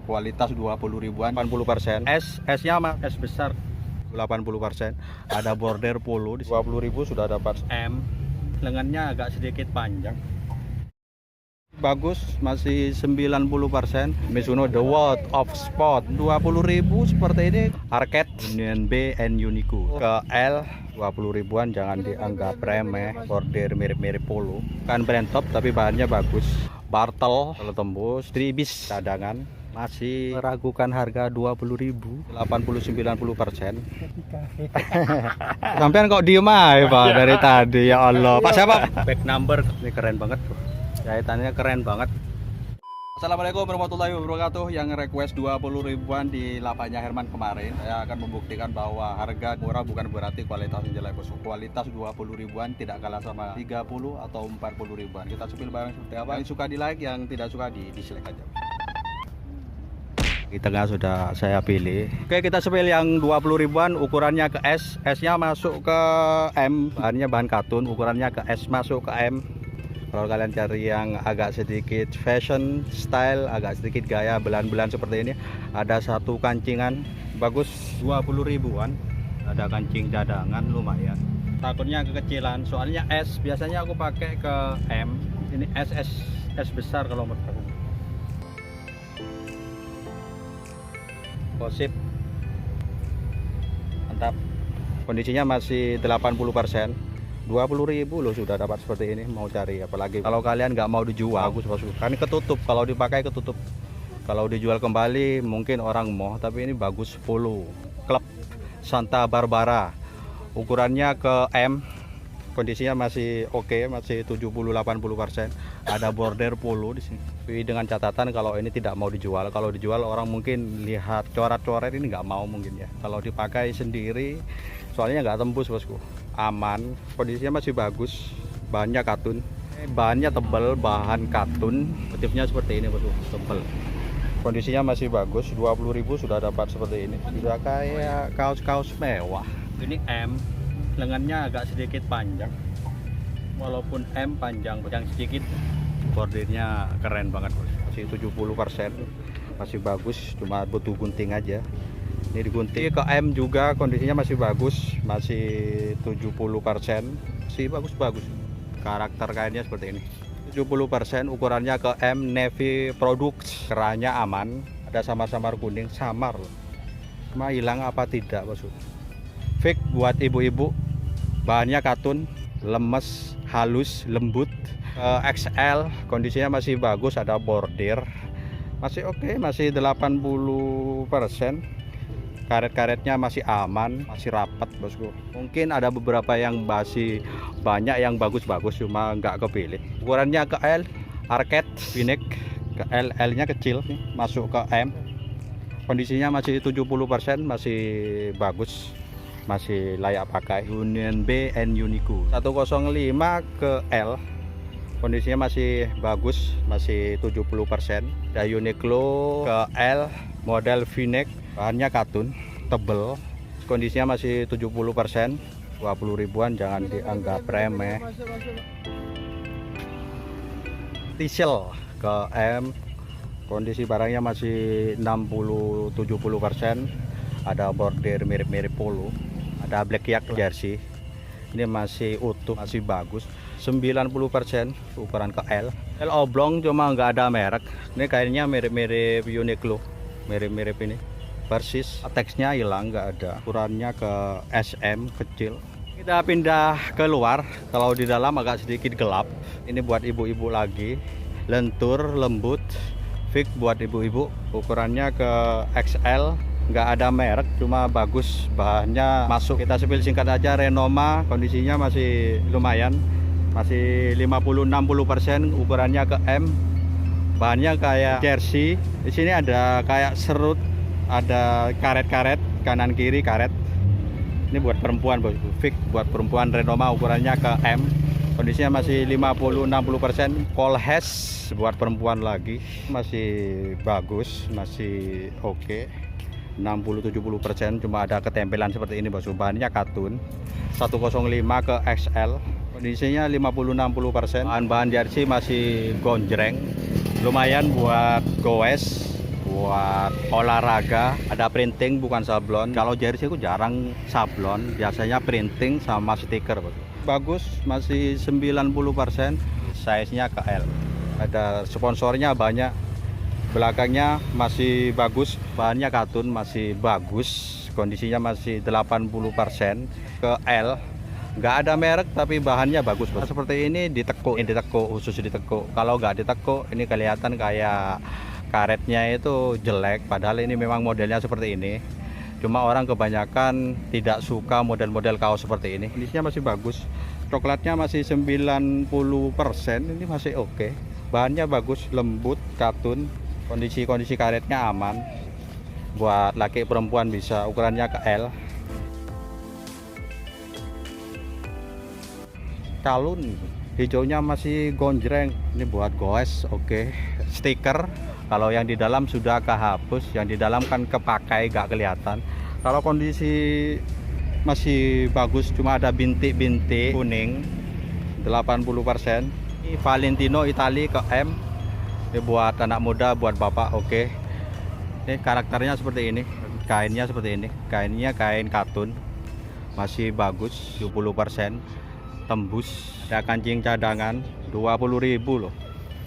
kualitas 20 ribuan 80%. S-nya mah S besar 80%. Ada border polo di 20.000 sudah dapat. M lengannya agak sedikit panjang. Bagus, masih 90%. Mizuno The World of Sport 20.000 seperti ini. Arcade Union B and Uniqlo. Ke L 20 ribuan, jangan dianggap remeh. Border mirip-mirip polo. Kan brand top tapi bahannya bagus. Bartel kalau tembus. Tribis cadangan. Masih meragukan harga 20.000, 80-90%. Sampean kok diem aja Pak dari tadi, ya Allah. Pak siapa? Back number, ini keren banget bro. Jahitannya keren banget. Assalamualaikum warahmatullahi wabarakatuh. Yang request 20 ribuan di lapaknya Herman kemarin, saya akan membuktikan bahwa harga murah bukan berarti kualitasnya jelek bos. Kualitas 20 ribuan tidak kalah sama 30 atau 40 ribuan. Kita sepil barang seperti apa. Yang suka di like, yang tidak suka di dislike aja. Di tengah sudah saya pilih. Oke, kita sepil yang 20 ribuan, ukurannya ke S. S-nya masuk ke M. Bahannya bahan katun, ukurannya ke S masuk ke M. Kalau kalian cari yang agak sedikit fashion style, agak sedikit gaya belan-belan seperti ini, ada satu kancingan bagus 20 ribuan. Ada kancing cadangan lumayan. Takutnya kekecilan, soalnya S biasanya aku pakai ke M. Ini S besar kalau menurut aku. Gosip mantap, kondisinya masih 80%. 20.000 loh sudah dapat seperti ini. Mau cari apalagi kalau kalian nggak mau dijual, bagus kan ketutup, kalau dipakai ketutup, kalau dijual kembali mungkin orang mau, tapi ini bagus. Polo Club Santa Barbara, ukurannya ke M, kondisinya masih oke, masih 70-80%. Ada border polo di sini. Tapi dengan catatan kalau ini tidak mau dijual. Kalau dijual orang mungkin lihat coret-coret, ini nggak mau mungkin ya. Kalau dipakai sendiri, soalnya nggak tembus bosku. Aman, kondisinya masih bagus. Bahannya katun, bahannya tebal, bahan katun. Motifnya seperti ini bosku, tebal. Kondisinya masih bagus. 20.000 sudah dapat seperti ini. Sudah kayak kaos-kaos mewah. Ini M, lengannya agak sedikit panjang. Walaupun M panjang sedikit, bordernya keren banget bos. Masih 70%, masih bagus, cuma butuh gunting aja. Ini digunting ke M juga, kondisinya masih bagus, masih 70%, masih bagus. Karakter kainnya seperti ini. 70%, ukurannya ke M, Navy Products, kerannya aman, ada samar-samar kuning, samar loh. Cuma hilang apa tidak bos. Fake buat ibu-ibu, bahannya katun, lemes, halus, lembut. XL, kondisinya masih bagus, ada border, masih oke, masih 80%. Karet-karetnya masih aman, masih rapat bosku. Mungkin ada beberapa yang masih banyak yang bagus-bagus, cuma nggak kepilih. Ukurannya ke L, Arcade V-neck, ke L nya kecil, masuk ke M. Kondisinya masih 70%, masih bagus, masih layak pakai. Union B and Uniqlo 105 ke L, kondisinya masih bagus, masih 70%. Ada Uniqlo ke L, model V-neck, bahannya katun, tebel, kondisinya masih 70%. 20 ribuan, jangan dianggap remeh. T-shirt ke M, kondisi barangnya masih 60-70%. Ada border mirip-mirip polo. Ada black yak jersey, ini masih utuh, masih bagus. 90%, ukuran ke L oblong, cuma nggak ada merek. Ini kainnya mirip-mirip Uniqlo, mirip-mirip ini persis. Teksnya hilang, nggak ada. Ukurannya ke SM, kecil. Kita pindah keluar, kalau di dalam agak sedikit gelap. Ini buat ibu-ibu lagi, lentur, lembut, fix buat ibu-ibu. Ukurannya ke XL, nggak ada merek, cuma bagus, bahannya masuk. Kita sepil singkat aja, Renoma, kondisinya masih lumayan, masih 50-60%. Ukurannya ke M, bahannya kayak jersey. Di sini ada kayak serut, ada karet-karet kanan kiri karet. Ini buat perempuan bosku, fix buat perempuan. Renoma, ukurannya ke M, kondisinya masih 50-60%. Colhes buat perempuan lagi, masih bagus, masih oke. 60-70%, cuma ada ketempelan seperti ini bosku. Bahannya katun. 105 ke XL, kondisinya 50-60%. Bahan-bahan jersey masih gonjreng, lumayan buat goes, buat olahraga. Ada printing bukan sablon. Kalau jersey itu jarang sablon, biasanya printing sama stiker. Bagus, masih 90%. Size-nya ke L. Ada sponsornya banyak. Belakangnya masih bagus, bahannya katun masih bagus. Kondisinya masih 80% ke L. Nggak ada merek tapi bahannya bagus. Seperti ini ditekuk, khusus ditekuk. Kalau nggak ditekuk ini kelihatan kayak karetnya itu jelek, padahal ini memang modelnya seperti ini. Cuma orang kebanyakan tidak suka model-model kaos seperti ini. Kondisinya masih bagus, coklatnya masih 90%, ini masih oke. Bahannya bagus, lembut, katun. Kondisi karetnya aman. Buat laki perempuan bisa, ukurannya ke L. Kalun hijaunya masih gonjreng, ini buat goes, oke. Stiker kalau yang di dalam sudah kehapus, yang di dalam kan kepakai gak kelihatan. Kalau kondisi masih bagus, cuma ada bintik-bintik kuning 80%. Ini Valentino Itali ke M, ini buat anak muda, buat bapak, oke. Ini karakternya seperti ini, kainnya seperti ini, kainnya kain katun masih bagus, 70%. Tembus. Ada kancing cadangan 20.000 loh,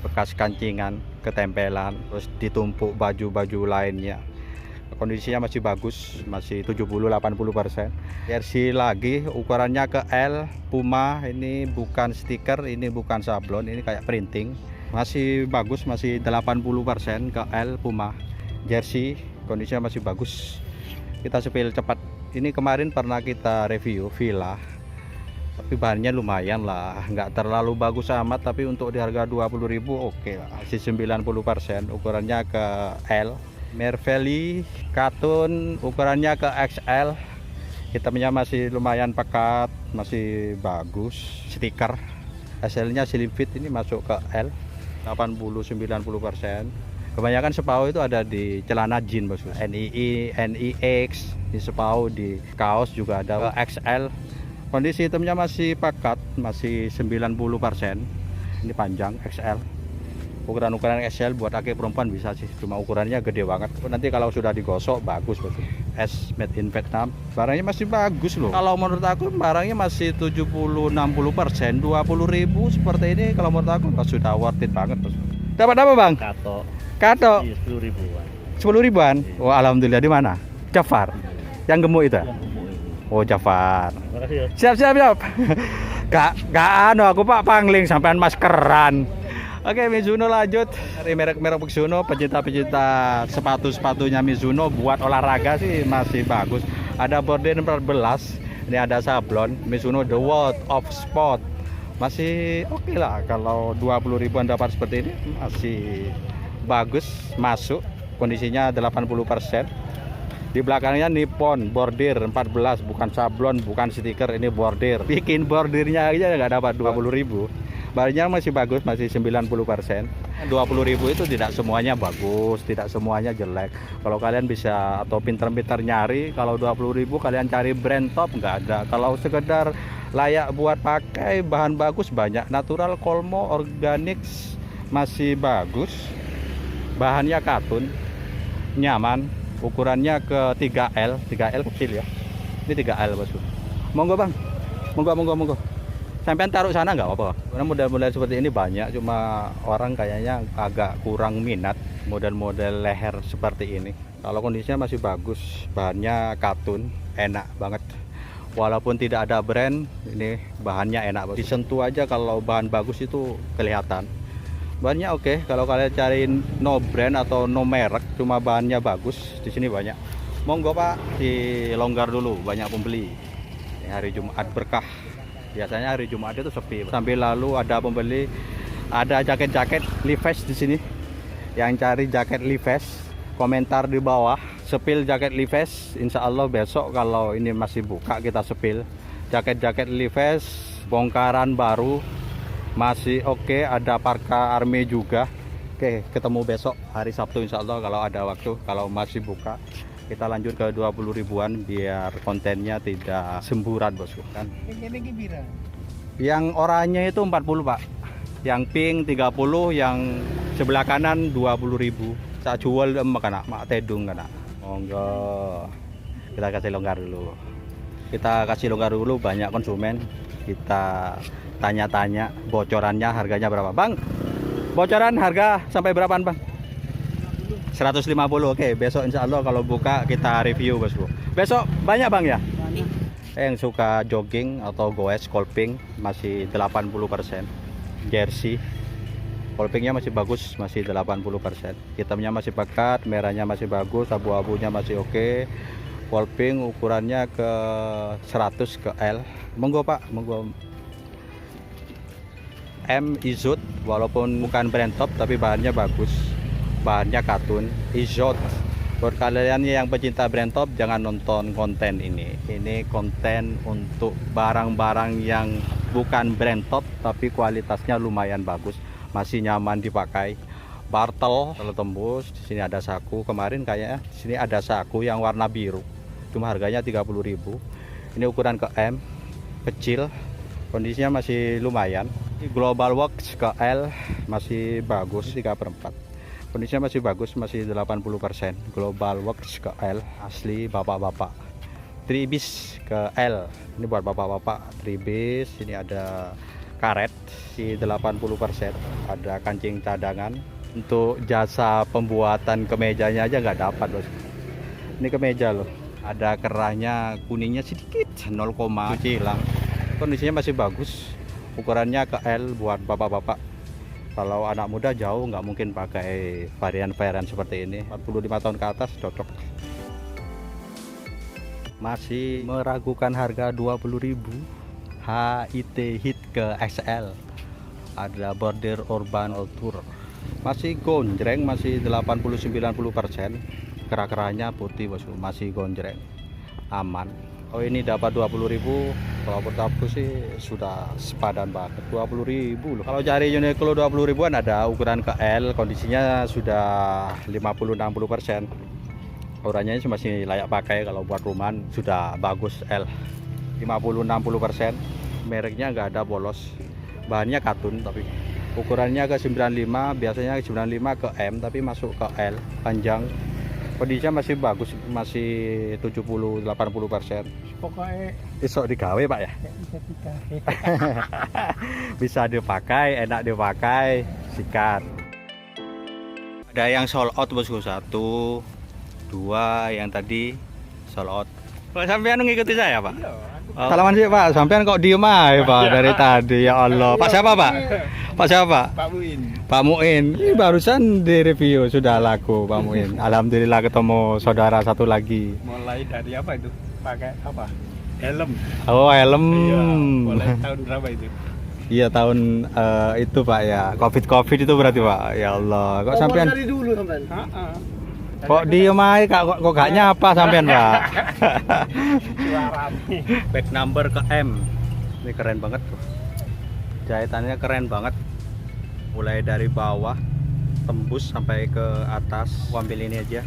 bekas kancingan ketempelan, terus ditumpuk baju-baju lainnya. Kondisinya masih bagus, masih 70-80%. Jersey lagi, ukurannya ke L, Puma. Ini bukan stiker, ini bukan sablon, ini kayak printing. Masih bagus, masih 80% ke L, Puma. Jersey kondisinya masih bagus. Kita sepil cepat. Ini kemarin pernah kita review Villa, tapi bahannya lumayan lah, nggak terlalu bagus amat, tapi untuk di harga 20.000 oke lah, masih 90%. Ukurannya ke L. Mervelli katun, ukurannya ke XL. Hitamnya masih lumayan pekat, masih bagus. Stiker SL nya slim fit, ini masuk ke L, 80-90%. Kebanyakan sepau itu ada di celana jeans, bos. NII, NIX di sepau, di kaos juga ada ke XL. Kondisi hitamnya masih pekat, masih 90%. Ini panjang XL. Ukuran XL buat laki perempuan bisa sih, cuma ukurannya gede banget. Nanti kalau sudah digosok bagus, bos. S made in Vietnam. Barangnya masih bagus loh. Kalau menurut aku barangnya masih 70-60%. 20.000 seperti ini kalau menurut aku sudah worth it banget, bos. Dapat apa, Bang? Kato. Kato. 10.000-an. 10.000-an. Oh, alhamdulillah. Di mana? Jafar. Yang gemuk itu. Oh, Jafar. Makasih ya. Siap. Gak anu aku Pak Pangling sampean maskeran. Oke, Mizuno lanjut. Dari merek-merek Mizuno, pecinta sepatu-sepatunya Mizuno buat olahraga sih masih bagus. Ada border 14. Ini ada sablon Mizuno The World of Sport. Masih oke lah, kalau 20.000-an dapat seperti ini masih bagus, masuk. Kondisinya 80%. Di belakangnya Nippon bordir 14, bukan sablon, bukan stiker, ini bordir. Bikin bordirnya aja nggak dapat 20.000. Bahannya masih bagus, masih 90%. 20.000 itu tidak semuanya bagus, tidak semuanya jelek. Kalau kalian bisa atau pinter-pinter nyari, kalau 20.000 kalian cari brand top nggak ada. Kalau sekedar layak buat pakai, bahan bagus banyak. Natural, Kolmo, organik masih bagus. Bahannya katun, nyaman. Ukurannya ke 3L kecil ya. Ini 3L, bos. Monggo, Bang. Monggo. Sampean taruh sana nggak apa-apa. Karena model-model seperti ini banyak, cuma orang kayaknya agak kurang minat model-model leher seperti ini. Kalau kondisinya masih bagus, bahannya katun, enak banget. Walaupun tidak ada brand, ini bahannya enak, bos. Disentuh aja kalau bahan bagus itu kelihatan. Bahannya oke. Kalau kalian cari no brand atau no merek, cuma bahannya bagus, di sini banyak. Monggo Pak, dilonggar dulu, banyak pembeli. Ini hari Jumat berkah. Biasanya hari Jumat itu sepi. Sambil lalu ada pembeli, ada jaket-jaket Levi's di sini. Yang cari jaket Levi's, komentar di bawah. Sepil jaket Levi's, insya Allah besok kalau ini masih buka kita sepil. Jaket-jaket Levi's, bongkaran baru. Masih oke, ada parka army juga. Oke, ketemu besok hari Sabtu insya Allah kalau ada waktu, kalau masih buka. Kita lanjut ke 20.000-an biar kontennya tidak semburat, bosku kan. Yang oranye itu 40, Pak. Yang pink 30, yang sebelah kanan 20.000. Saya jual makana mak tedung kana. Monggo. Kita kasih longgar dulu. Kita kasih longgar dulu, banyak konsumen. Kita tanya-tanya bocorannya harganya berapa, Bang? Bocoran harga sampai berapaan, Bang? 150. Oke, besok insya Allah kalau buka kita review, Bosku. Besok banyak, Bang ya? Banyak. Yang suka jogging atau goes kolping masih 80%. Jersey kolpingnya masih bagus, masih 80%. Hitamnya masih pekat, merahnya masih bagus, abu-abunya masih oke. Kolping ukurannya ke 100 ke L. Monggo Pak, monggo. M Izut, walaupun bukan brand top tapi bahannya bagus. Bahannya katun, Izut. Buat kalian yang pecinta brand top jangan nonton konten ini. Ini konten untuk barang-barang yang bukan brand top tapi kualitasnya lumayan bagus. Masih nyaman dipakai. Bartel kalau tembus. Di sini ada saku. Kemarin kayaknya di sini ada saku yang warna biru. Cuma harganya 30.000. Ini ukuran ke M, kecil. Kondisinya masih lumayan. Ini Global Works ke L masih bagus 3/4. Kondisinya masih bagus, masih 80%. Global Works ke L asli bapak-bapak. Tribis ke L. Ini buat bapak-bapak. Tribis. Ini ada karet di 80%, ada kancing cadangan. Untuk jasa pembuatan kemejanya aja nggak dapat, Bos. Ini kemeja loh, ada kerahnya kuningnya sedikit 0, cuci hilang. Kondisinya masih bagus, ukurannya ke L buat bapak-bapak. Kalau anak muda jauh nggak mungkin pakai varian-varian seperti ini. 45 tahun ke atas cocok. Masih meragukan harga 20.000. HIT hit ke XL, ada border urban tour, masih gonjreng, masih 80-90%. Kerak-keraknya putih, Bosku, masih gonjreng, aman. Oh ini dapat 20.000. Kalau menurut aku sih sudah sepadan banget. 20.000 loh. Kalau cari Uniqlo 20.000-an ada ukuran ke L, kondisinya sudah 50-60%. Ukurannya masih layak pakai. Kalau buat rumahan sudah bagus L. 50-60%. Mereknya nggak ada bolos, bahannya katun, tapi ukurannya ke 95, biasanya 95 ke M tapi masuk ke L, panjang. Kondisinya masih bagus, masih 70-80%. Pokoknya Isok digawe Pak ya. Bisa dipakai, enak dipakai, sikat. Ada yang sold out, Bosku, 1, 2, yang tadi sold out. Pak sampean ngikuti saya, Pak? iya. Salaman sih Pak, sampean kok diem aja Pak dari tadi, ya Allah. Pak siapa Pak? Pak siapa? Pak Muin. Pak Muin. Ini barusan di review sudah laku Pak Muin. Alhamdulillah ketemu saudara satu lagi. Mulai dari apa itu? Pakai apa? Helm. Oh helm. Iya. Mulai tahun berapa itu? Iya tahun itu Pak ya. Covid itu berarti Pak. Ya Allah. Kok sampean? Dari dulu sampean. Kok diem aja kok gak nyapa sampean Pak? Suaranya. Back number ke M. Ini keren banget tuh. Jahitannya keren banget. Mulai dari bawah tembus sampai ke atas. Aku ambil ini aja.